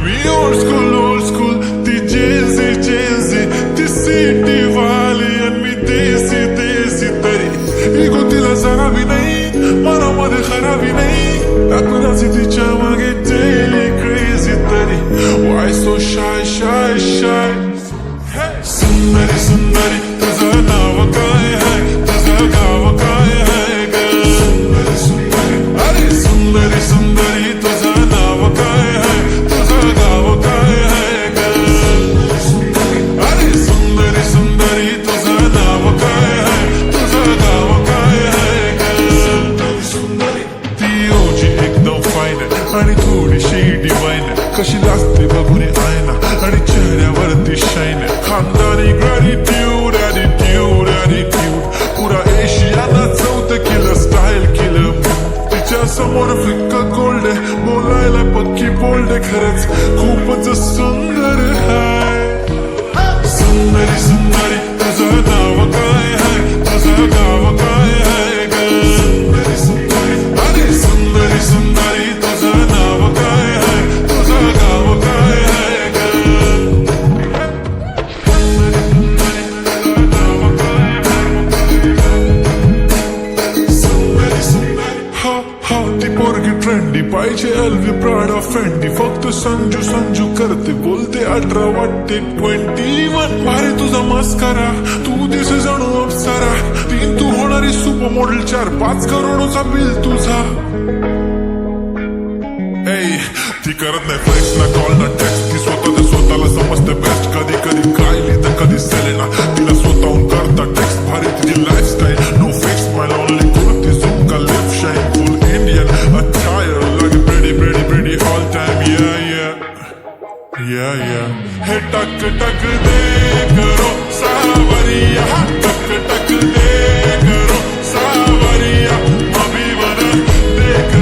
मी old school ती जेजी ती city वाली आणि मी देसी तरी इगो तिला जरा भी नाही मनामध्ये खराबी नाही टाकून तिच्या मागे डेली क्रेझी तरी वाय सो शाय सुंदरी तुझं नाव काय आहे तुझं गाव काय आहे ग अरे सुंदरी तुझं नाव काय आहे तुझं गाव काय आहे ग अरे सुंदरी तुझं नाव काय आहे तुझं गाव काय आहे ग ती ओजी एकदम फाईन आणि थोडीशी डिवाईन कशी लागते बघून आयना आणि चेहऱ्यावरती शाईन खानदानी ग्रॅटिट्यूड ॲटिट्यूड पुरा एशियाना चौथं केलं स्टाईल केलं तिच्या समोर फिक्का गोल्ड बोलायला पक्की बोल्ड खरंच खूपच सुंदर हाय सुंदरी तुझं नाव काय आहे तुझं गाव काय आहे ग अरे सुंदरी तुझं नाव काय आहे तुझं गाव काय आहे ग हा ती पोरगी ट्रेंडी पाहिजे एलवी प्राडा फेंडी फक्त संजू करते बोलते 18 वाटते 21 भारी तुझा मस्करा तू दिसे जणू अप्सरा तीन तू होणारी सुपर मॉडेल 4-5 करोडचा बिल तुझा ती करत नाही फ्लेक्स ना कॉल ना टेक्स्ट ती स्वतःला समजते बेस्ट कधी कायली तर कधी सेलेना तिला स्वतःहून करता टेक्स्ट भारी तिची लाईफस्टाईल नो फिक्स माय ओनली कुर्ती झूम का लिप शाईन फुल इंडियन अटायर लगे pretty all time yeah हे टक दे करो सावरिया टक दे करो सावरिया अभी बना देख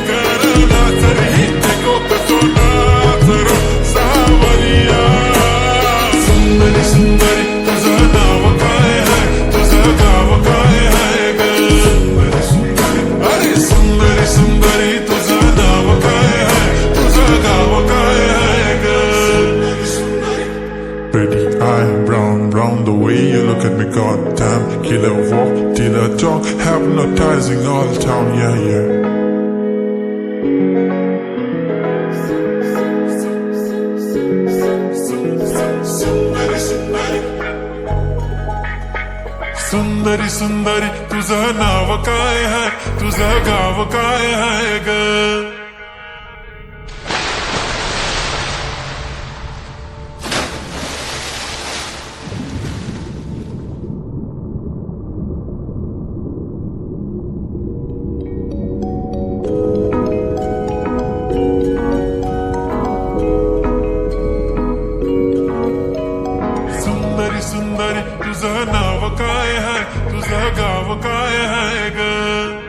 करना तरी देखो कसो नाचरो सावरिया सुंदरी तुझं नाव काय आहे तुझं गाव काय आहे ग अरे सुंदरी तुझं नाव काय आहे तुझं गाव काय आहे ग Pretty eye, brown the way you look at me, goddamn. Killer walk, killer talk, hypnotizing all town, yeah. सुंदरी तुझं नाव काय आहे तुझं गाव काय आहे ग सुंदरी तुझं नाव काय आहे तुझं गाव काय आहे ग